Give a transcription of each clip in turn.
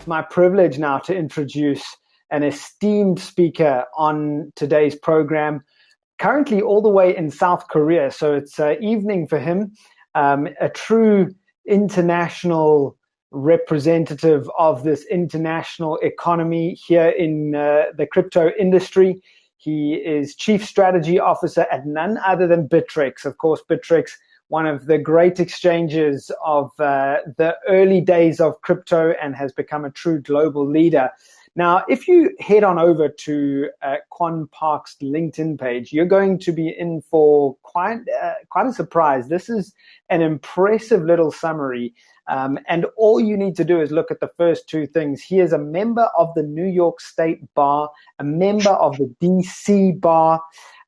It's my privilege now to introduce an esteemed speaker on today's program, currently all the way in South Korea. So it's evening for him, a true international representative of this international economy here in the crypto industry. He is Chief Strategy Officer at none other than Bittrex. Of course, Bittrex, one of the great exchanges of the early days of crypto, and has become a true global leader. Now, if you head on over to Kwon Park's LinkedIn page, you're going to be in for quite a surprise. This is an impressive little summary, and all you need to do is look at the first two things. He is a member of the New York State Bar, a member of the DC Bar,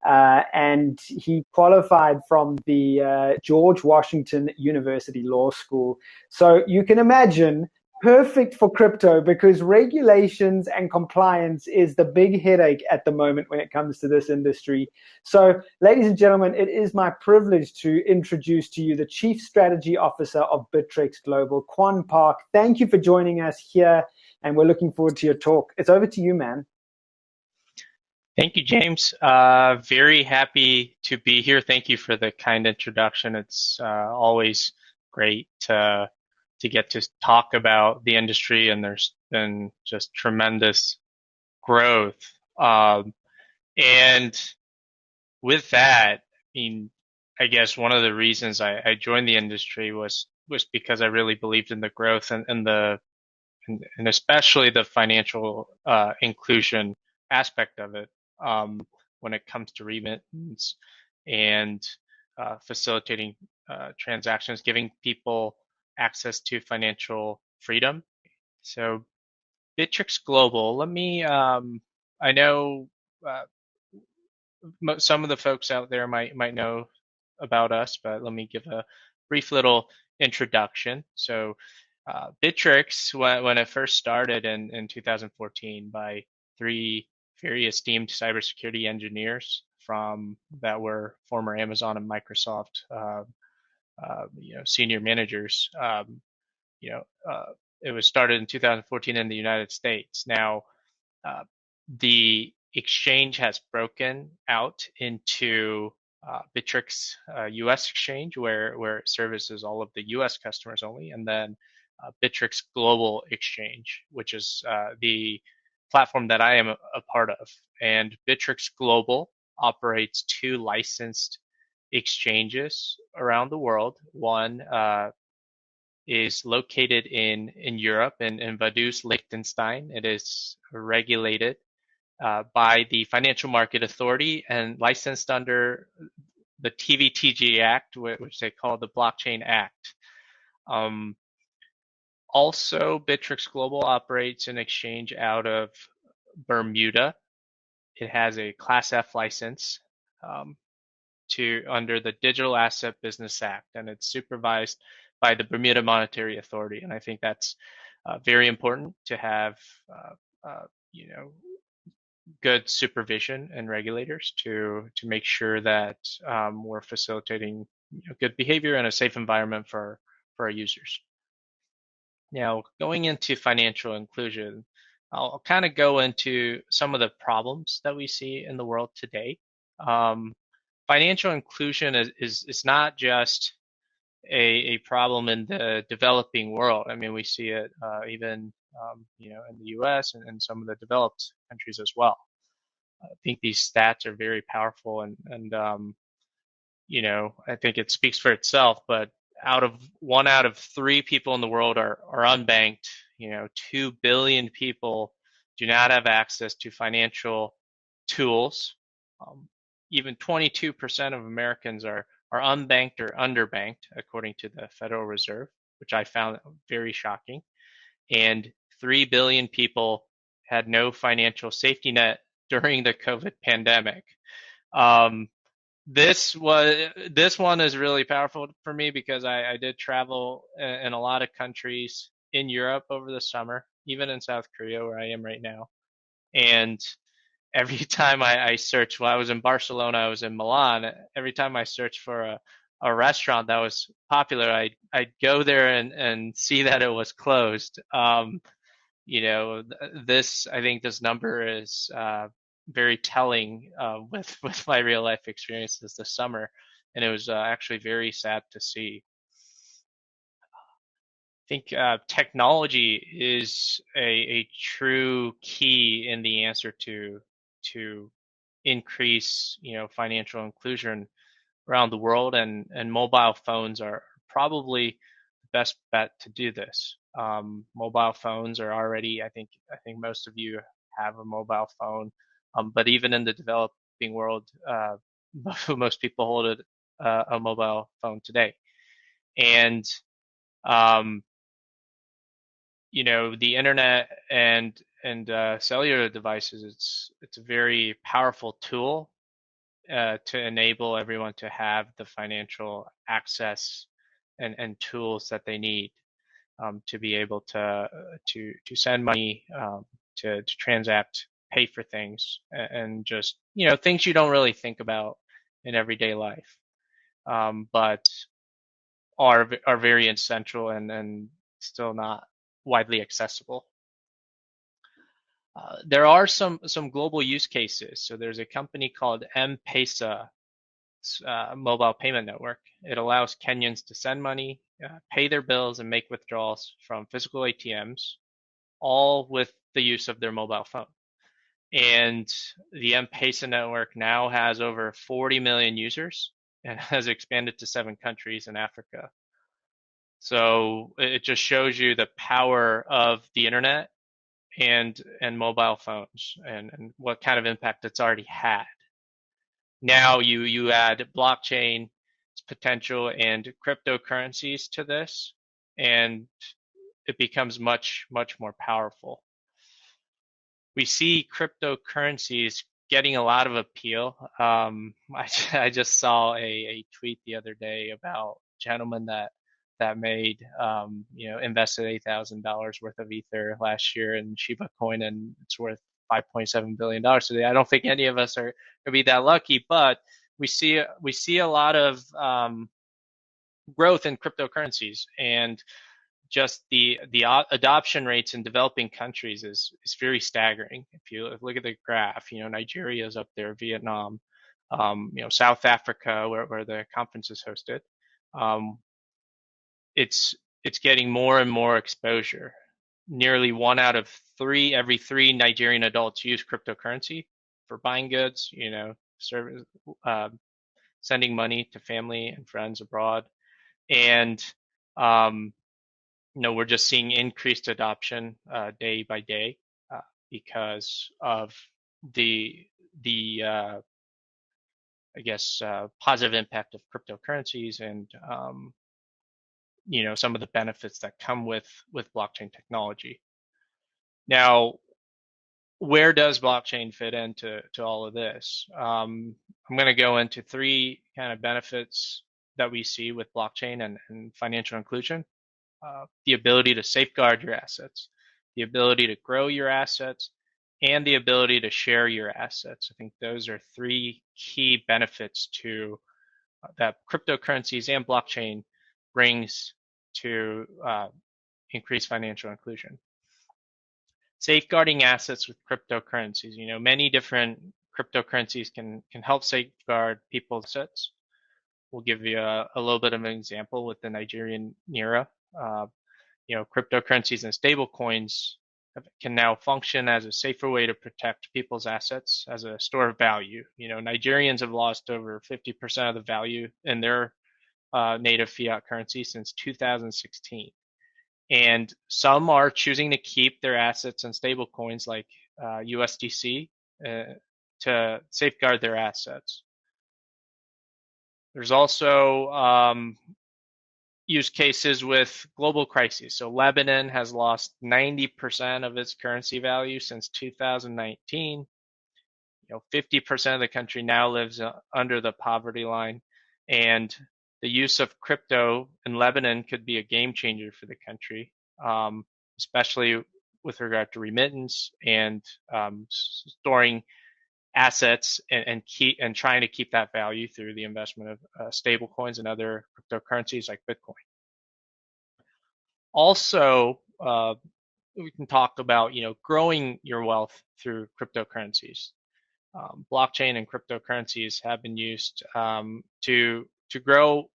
and he qualified from the George Washington University Law School. So you can imagine, perfect for crypto, because regulations and compliance is the big headache at the moment when it comes to this industry. So, ladies and gentlemen, it is my privilege to introduce to you the Chief Strategy Officer of Bittrex Global, Kwon Park. Thank you for joining us here, and we're looking forward to your talk. It's over to you, man. Thank you, James. Very happy to be here. Thank you for the kind introduction. It's always great to get to talk about the industry, and there's been just tremendous growth. And with that, I guess one of the reasons I joined the industry was because I really believed in the growth and especially the financial inclusion aspect of it, when it comes to remittance and facilitating transactions, giving people access to financial freedom. So Bittrex Global, let me, I know some of the folks out there might know about us, but let me give a brief little introduction. So Bittrex, when it first started in 2014 by three very esteemed cybersecurity engineers that were former Amazon and Microsoft senior managers. It was started in 2014 in the United States. Now, the exchange has broken out into Bittrex US exchange, where it services all of the US customers only, and then Bittrex Global Exchange, which is the platform that I am a part of. And Bittrex Global operates two licensed exchanges around the world. One is located in Europe, in Vaduz, Liechtenstein. It is regulated by the Financial Market Authority and licensed under the TVTG Act, which they call the Blockchain Act. Also, Bittrex Global operates an exchange out of Bermuda. It has a Class F license under the Digital Asset Business Act, and it's supervised by the Bermuda Monetary Authority. And I think that's very important to have, good supervision and regulators to make sure that we're facilitating good behavior and a safe environment for our users. Now, going into financial inclusion, I'll kind of go into some of the problems that we see in the world today. Financial inclusion is not just a problem in the developing world. I mean, we see it even in the U.S. and some of the developed countries as well. I think these stats are very powerful, and I think it speaks for itself. But one out of three people in the world are unbanked. 2 billion people do not have access to financial tools. Even 22% of Americans are unbanked or underbanked, according to the Federal Reserve, which I found very shocking. And 3 billion people had no financial safety net during the COVID pandemic. This one is really powerful for me because I did travel in a lot of countries in Europe over the summer, even in South Korea, where I am right now. And every time I searched, while I was in Barcelona, I was in Milan, every time I searched for a restaurant that was popular, I'd go there and see that it was closed. I think this number is very telling with my real life experiences this summer, and it was actually very sad to see. I think technology is a true key in the answer to increase financial inclusion around the world, and mobile phones are probably the best bet to do this. Mobile phones are already, I think most of you have a mobile phone, but even in the developing world, most people hold a mobile phone today, and um, the internet and cellular devices. It's a very powerful tool to enable everyone to have the financial access and tools that they need to be able to send money, to transact, pay for things, and just things you don't really think about in everyday life, but are very essential and still not widely accessible. There are some global use cases. So there's a company called M-Pesa mobile payment network. It allows Kenyans to send money, pay their bills, and make withdrawals from physical ATMs, all with the use of their mobile phone. And the M-Pesa network now has over 40 million users and has expanded to 7 countries in Africa. So it just shows you the power of the internet and mobile phones and what kind of impact it's already had. Now you add blockchain potential and cryptocurrencies to this, and it becomes much more powerful. We see cryptocurrencies getting a lot of appeal. I just saw a tweet the other day about a gentleman that made invested $8,000 worth of Ether last year in Shiba Coin, and it's worth $5.7 billion today. I don't think any of us are gonna be that lucky, but we see a lot of growth in cryptocurrencies, and just the adoption rates in developing countries is very staggering. If you look at the graph, Nigeria is up there, Vietnam, South Africa, where the conference is hosted. It's getting more and more exposure. Nearly 1 out of every 3 Nigerian adults use cryptocurrency for buying goods, service, sending money to family and friends abroad, and we're just seeing increased adoption day by day because of the I guess positive impact of cryptocurrencies and some of the benefits that come with blockchain technology. Now, where does blockchain fit into all of this? I'm going to go into 3 kind of benefits that we see with blockchain and financial inclusion. The ability to safeguard your assets, the ability to grow your assets, and the ability to share your assets. I think those are 3 key benefits to that cryptocurrencies and blockchain brings to increase financial inclusion. Safeguarding assets with cryptocurrencies. Many different cryptocurrencies can help safeguard people's assets. We'll give you a little bit of an example with the Nigerian Naira. Cryptocurrencies and stablecoins can now function as a safer way to protect people's assets as a store of value. Nigerians have lost over 50% of the value in their native fiat currency since 2016. And some are choosing to keep their assets in stable coins like USDC to safeguard their assets. There's also use cases with global crises. So Lebanon has lost 90% of its currency value since 2019. 50% of the country now lives under the poverty line, and the use of crypto in Lebanon could be a game changer for the country, especially with regard to remittance and storing assets and trying to keep that value through the investment of stable coins and other cryptocurrencies like Bitcoin. Also, we can talk about, growing your wealth through cryptocurrencies. Blockchain and cryptocurrencies have been used to grow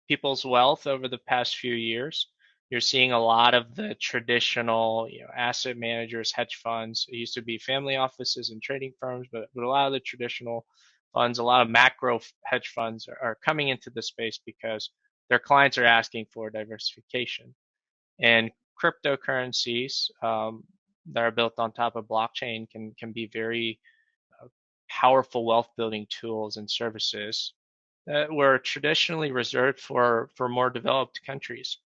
people's wealth over the past few years. You're seeing a lot of the traditional, asset managers, hedge funds. It used to be family offices and trading firms, but a lot of the traditional funds, a lot of macro hedge funds are coming into the space because their clients are asking for diversification. And cryptocurrencies that are built on top of blockchain can be very powerful wealth building tools and services that were traditionally reserved for more developed countries.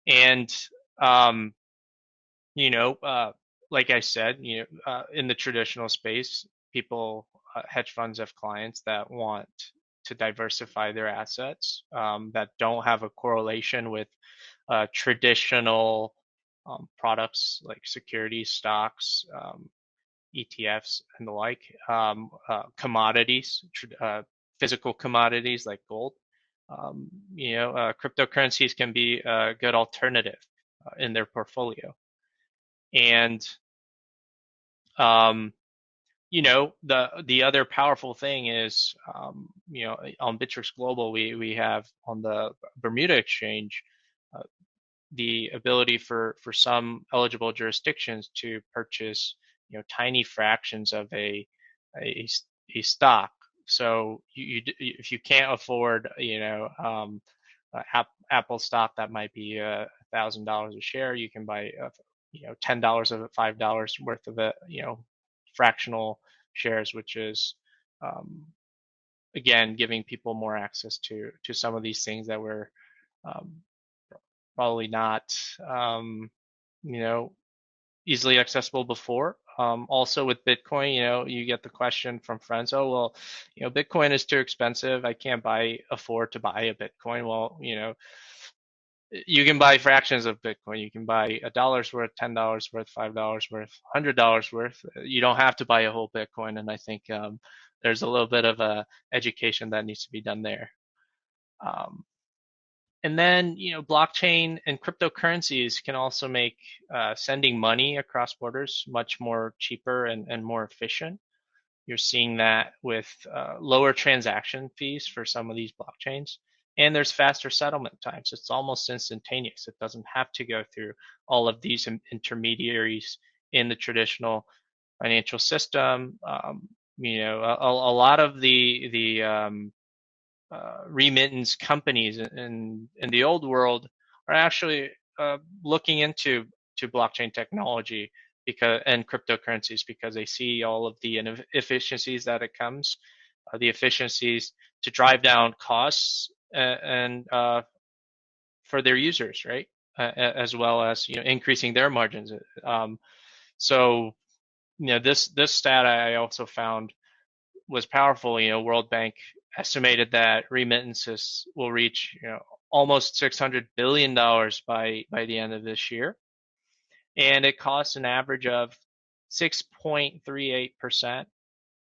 And um, like I said, in the traditional space, people, hedge funds have clients that want to diversify their assets that don't have a correlation with traditional products like securities, stocks, ETFs, and the like, commodities, physical commodities like gold. Cryptocurrencies can be a good alternative in their portfolio. And the other powerful thing is, on Bittrex Global, we have on the Bermuda exchange the ability for some eligible jurisdictions to purchase, tiny fractions of a stock. So if you can't afford, Apple stock that might be $1,000 a share, you can buy, $10 of it, $5 worth of it, fractional shares, which is, again, giving people more access to some of these things that were probably not, easily accessible before. Also with Bitcoin, you get the question from friends, oh, well, Bitcoin is too expensive. I can't afford to buy a Bitcoin. Well, you can buy fractions of Bitcoin. You can buy $1 worth, $10 worth, $5 worth, $100 worth. You don't have to buy a whole Bitcoin. And I think there's a little bit of a education that needs to be done there. And then, blockchain and cryptocurrencies can also make sending money across borders much more cheaper and more efficient. You're seeing that with lower transaction fees for some of these blockchains. And there's faster settlement times. It's almost instantaneous. It doesn't have to go through all of these intermediaries in the traditional financial system. A lot of the remittance companies in the old world are actually looking into blockchain technology and cryptocurrencies because they see all of the efficiencies that it comes, the efficiencies to drive down costs and for their users, right? As well as increasing their margins. So this stat I also found was powerful. World Bank estimated that remittances will reach almost $600 billion by the end of this year, and it costs an average of 6.38%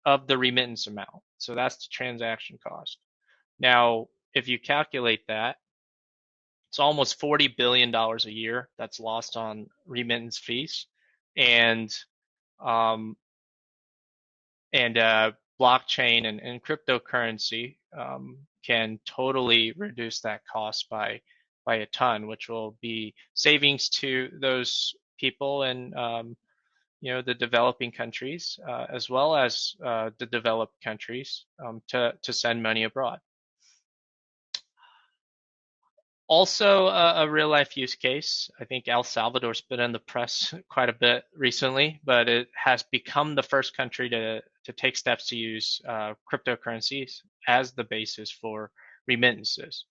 of the remittance amount. So that's the transaction cost. Now, if you calculate that, it's almost $40 billion a year that's lost on remittance fees, and blockchain and cryptocurrency can totally reduce that cost by a ton, which will be savings to those people in the developing countries as well as the developed countries to send money abroad. Also, a real life use case. I think El Salvador's been in the press quite a bit recently, but it has become the first country to take steps to use cryptocurrencies as the basis for remittances.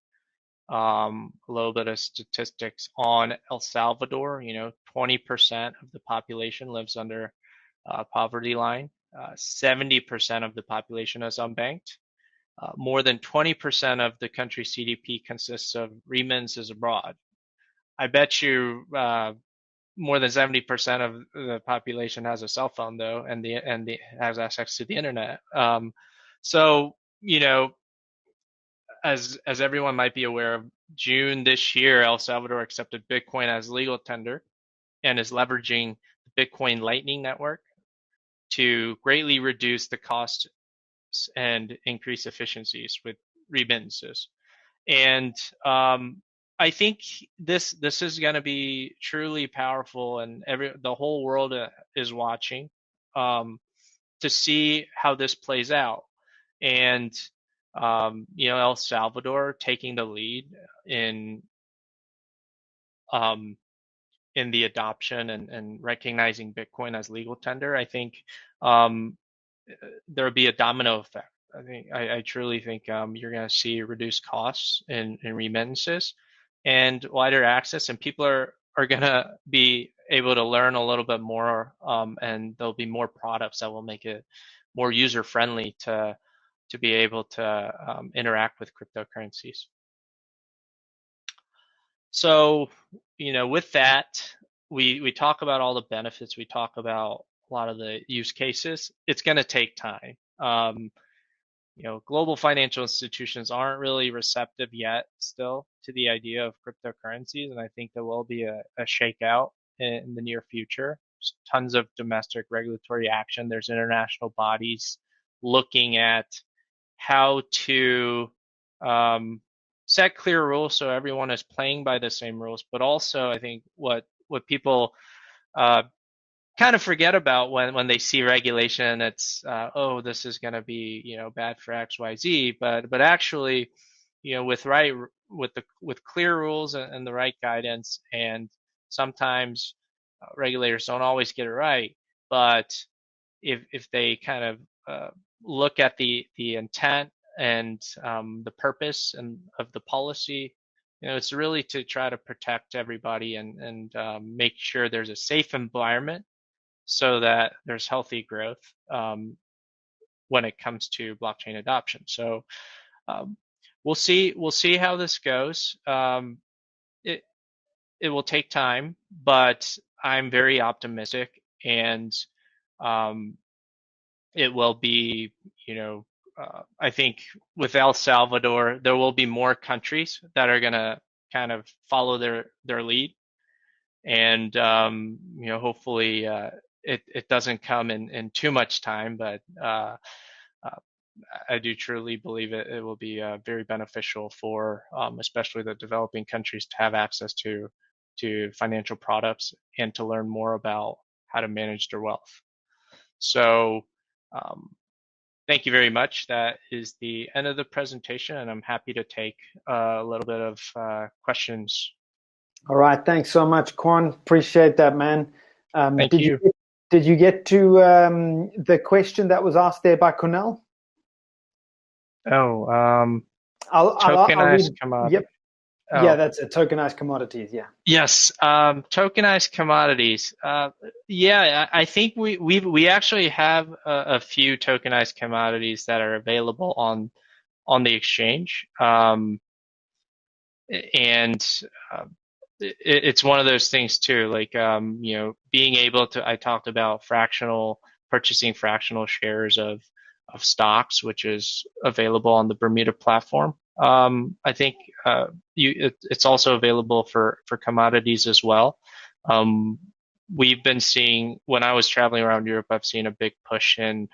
A little bit of statistics on El Salvador. 20% of the population lives under poverty line. 70% of the population is unbanked. More than 20% of the country's GDP consists of remittances abroad. I bet you more than 70% of the population has a cell phone, though, and has access to the internet. So, as everyone might be aware of, June this year, El Salvador accepted Bitcoin as legal tender, and is leveraging the Bitcoin Lightning Network to greatly reduce the costs and increase efficiencies with remittances. And I think this is going to be truly powerful, and the whole world is watching to see how this plays out. And El Salvador taking the lead in the adoption and recognizing Bitcoin as legal tender, I think there'll be a domino effect. I truly think you're going to see reduced costs in remittances and wider access, and people are going to be able to learn a little bit more, and there'll be more products that will make it more user friendly to be able to interact with cryptocurrencies. So, with that, we talk about all the benefits. We talk about a lot of the use cases. It's going to take time. Global financial institutions aren't really receptive yet still to the idea of cryptocurrencies, and I think there will be a shakeout in the near future. There's tons of domestic regulatory action. There's international bodies looking at how to set clear rules so everyone is playing by the same rules. But also, I think what people kind of forget about when they see regulation, it's this is going to be bad for XYZ, but actually with clear rules and the right guidance, and sometimes regulators don't always get it right, but if they kind of look at the intent and the purpose and of the policy, it's really to try to protect everybody and make sure there's a safe environment so that there's healthy growth when it comes to blockchain adoption. So we'll see how this goes. It will take time, but I'm very optimistic, and it will be, I think with El Salvador, there will be more countries that are going to kind of follow their lead, and hopefully it doesn't come in too much time, but I do truly believe it will be very beneficial for especially the developing countries to have access to financial products and to learn more about how to manage their wealth. So thank you very much. That is the end of the presentation, and I'm happy to take a little bit of questions. All right. Thanks so much, Kwon. Appreciate that, man. Thank you. Did you get to the question that was asked there by Cornell? Oh, tokenized commodities. Yep. Oh. Yeah, that's it. Tokenized commodities. Yeah. Yes. Tokenized commodities. Yeah, I think we actually have a few tokenized commodities that are available on the exchange. It's one of those things too, like being able to. I talked about purchasing fractional shares of stocks, which is available on the Bermuda platform. I think it's also available for commodities as well. We've been seeing, when I was traveling around Europe, I've seen a big push in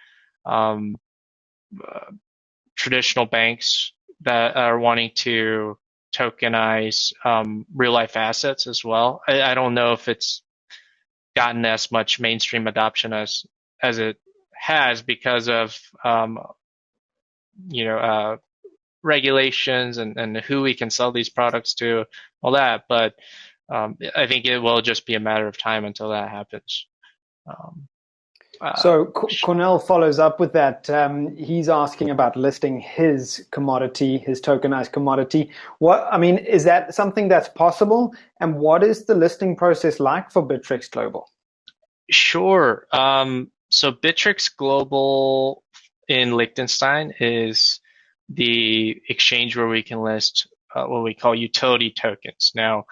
traditional banks that are wanting to tokenize real life assets as well. I don't know if it's gotten as much mainstream adoption as it has because of regulations and who we can sell these products to, all that. But I think it will just be a matter of time until that happens. So Cornell follows up with that. He's asking about listing his commodity, his tokenized commodity. Is that something that's possible? And what is the listing process like for Bittrex Global? Sure. So Bittrex Global in Liechtenstein is the exchange where we can list what we call utility tokens. Now,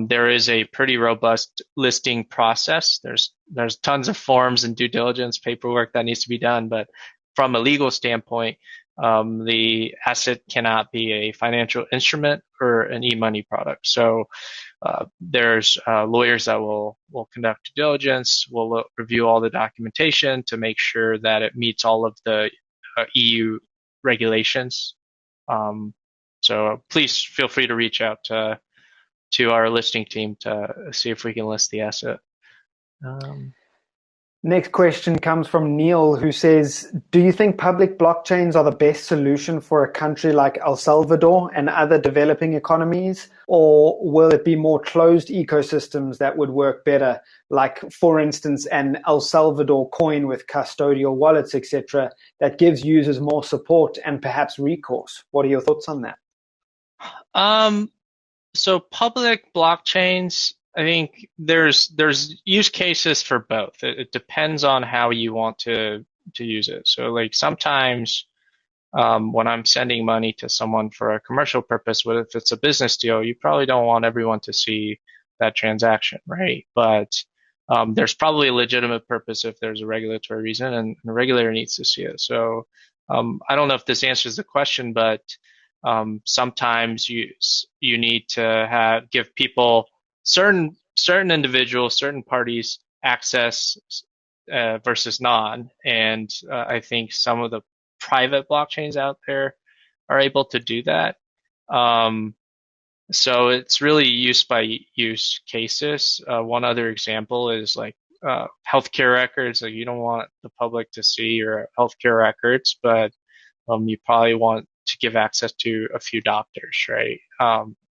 there is a pretty robust listing process. There's tons of forms and due diligence paperwork that needs to be done, but from a legal standpoint, the asset cannot be a financial instrument or an e-money product. So There's lawyers that will conduct due diligence, will review all the documentation to make sure that it meets all of the EU regulations. So please feel free to reach out to our listing team to see if we can list the asset. Next question comes from Neil, who says, do you think public blockchains are the best solution for a country like El Salvador and other developing economies? Or will it be more closed ecosystems that would work better, like, for instance, an El Salvador coin with custodial wallets, etc., that gives users more support and perhaps recourse? What are your thoughts on that? So public blockchains, I think there's use cases for both. It depends on how you want to use it. So like sometimes when I'm sending money to someone for a commercial purpose, but if it's a business deal, you probably don't want everyone to see that transaction, right? But there's probably a legitimate purpose if there's a regulatory reason, and the regulator needs to see it. So I don't know if this answers the question, but sometimes you need to give people certain individuals, certain parties access versus non. And I think some of the private blockchains out there are able to do that. So it's really use by use cases. One other example is like healthcare records. Like you don't want the public to see your healthcare records, but you probably want to give access to a few doctors, right?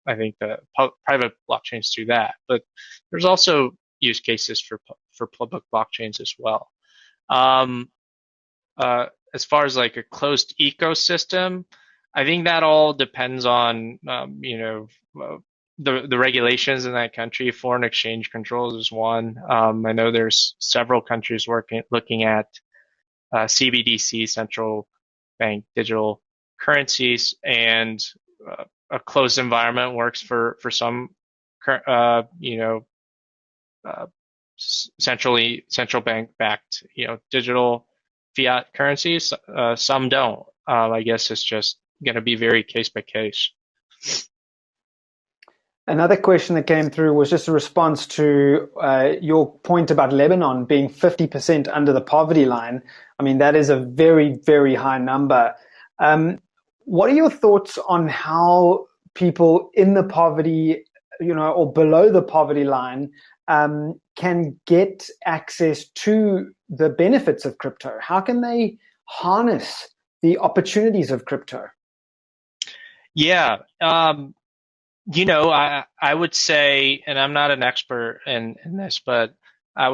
I think the private blockchains do that, but there's also use cases for public blockchains as well. As far as like a closed ecosystem, I think that all depends on the regulations in that country. Foreign exchange controls is one. I know there's several countries looking at CBDC, central bank digital currencies, and a closed environment works for some central bank backed digital fiat currencies. Some don't. I guess it's just going to be very case by case. Another question that came through was just a response to your point about Lebanon being 50% under the poverty line. I mean, that is a very, very high number. What are your thoughts on how people in the poverty, or below the poverty line, can get access to the benefits of crypto? How can they harness the opportunities of crypto? Yeah. I would say, and I'm not an expert in this, but I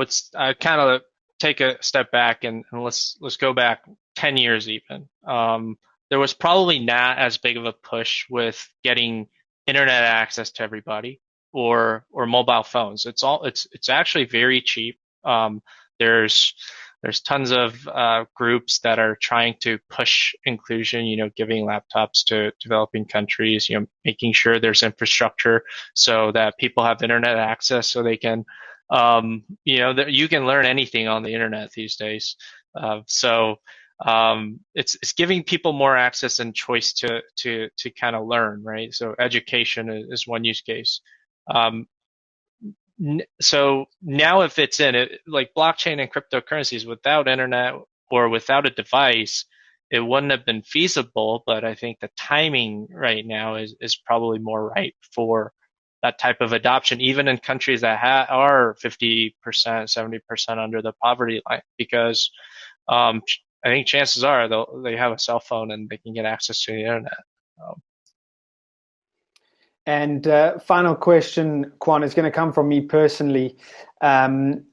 kind of take a step back and let's go back 10 years even. There was probably not as big of a push with getting internet access to everybody or mobile phones. It's actually very cheap. There's tons of groups that are trying to push inclusion, giving laptops to developing countries, making sure there's infrastructure so that people have internet access so they can, you can learn anything on the internet these days. It's giving people more access and choice to kind of learn, right? So education is one use case. So now if it's in it, like blockchain and cryptocurrencies, without internet or without a device, it wouldn't have been feasible. But I think the timing right now is probably more right for that type of adoption, even in countries that are 50%, 70% under the poverty line, because I think chances are they have a cell phone and they can get access to the internet. And final question, Kwon, is going to come from me personally. I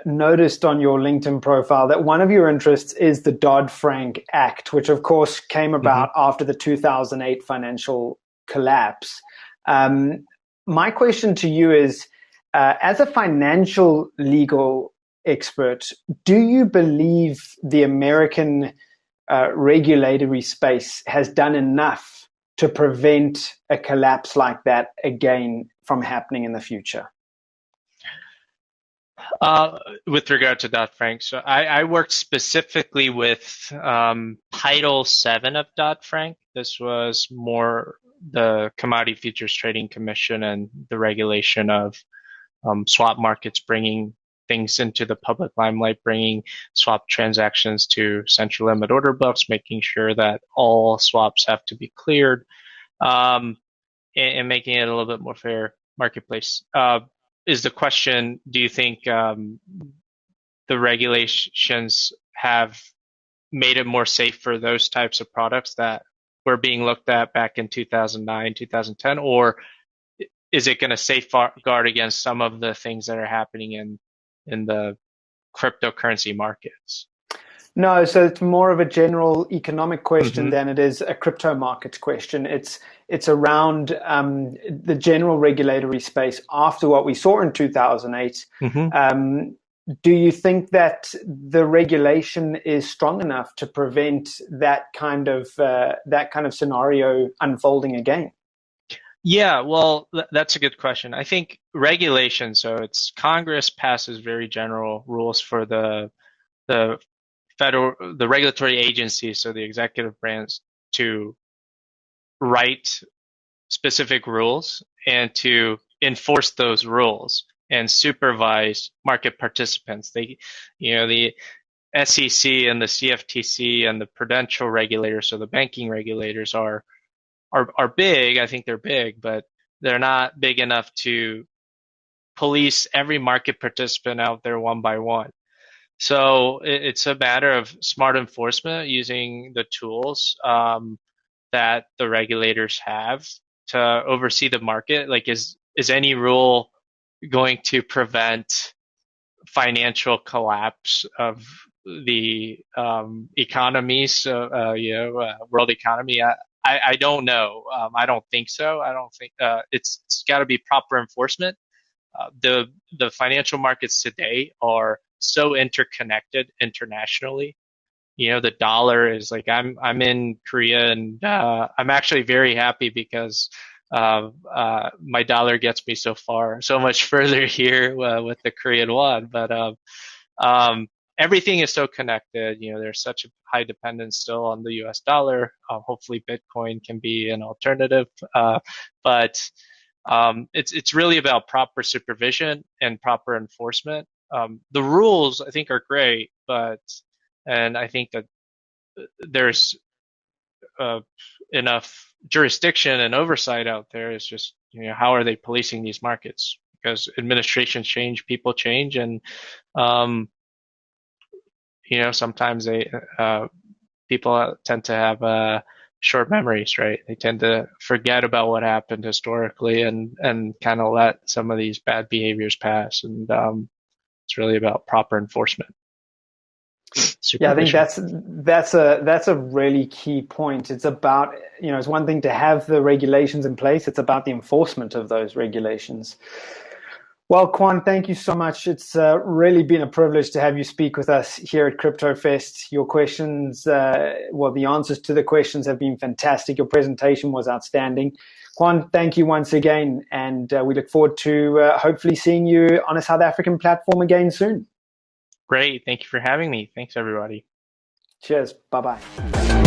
noticed on your LinkedIn profile that one of your interests is the DoddFrank Act, which of course came about after the 2008 financial collapse. My question to you is, as a financial legal expert, do you believe the American regulatory space has done enough to prevent a collapse like that again from happening in the future? With regard to Dodd-Frank, so I worked specifically with Title VII of Dodd-Frank. This was more the Commodity Futures Trading Commission and the regulation of swap markets, bringing things into the public limelight, bringing swap transactions to central limit order books, making sure that all swaps have to be cleared, and making it a little bit more fair marketplace. Is the question, do you think the regulations have made it more safe for those types of products that were being looked at back in 2009, 2010, or is it going to safeguard against some of the things that are happening in the cryptocurrency markets? No, so it's more of a general economic question than it is a crypto markets question. It's around the general regulatory space after what we saw in 2008. Do you think that the regulation is strong enough to prevent that kind of scenario unfolding again? Yeah, well, that's a good question. I think regulation, so it's Congress passes very general rules for the regulatory agencies, so the executive branch, to write specific rules and to enforce those rules and supervise market participants. The SEC and the CFTC and the prudential regulators, so the banking regulators are big. I think they're big, but they're not big enough to police every market participant out there one by one. So it's a matter of smart enforcement using the tools that the regulators have to oversee the market. Like, is any rule going to prevent financial collapse of the economies, world economy? I don't know. I don't think so. I don't think it's got to be proper enforcement. The financial markets today are so interconnected internationally. The dollar is like, I'm in Korea, and I'm actually very happy because my dollar gets me so much further here with the Korean won. But everything is so connected. There's such a high dependence still on the U.S. dollar. Hopefully, Bitcoin can be an alternative, but it's really about proper supervision and proper enforcement. The rules, I think, are great, and I think that there's enough jurisdiction and oversight out there. It's just, how are they policing these markets? Because administrations change, people change, and sometimes people tend to have short memories, right? They tend to forget about what happened historically and kind of let some of these bad behaviors pass. And it's really about proper enforcement. Yeah, I think that's a really key point. It's about, it's one thing to have the regulations in place. It's about the enforcement of those regulations. Well, Kwon, thank you so much. It's really been a privilege to have you speak with us here at CryptoFest. Your questions, the answers to the questions have been fantastic. Your presentation was outstanding. Kwon, thank you once again, and we look forward to hopefully seeing you on a South African platform again soon. Great. Thank you for having me. Thanks, everybody. Cheers. Bye-bye.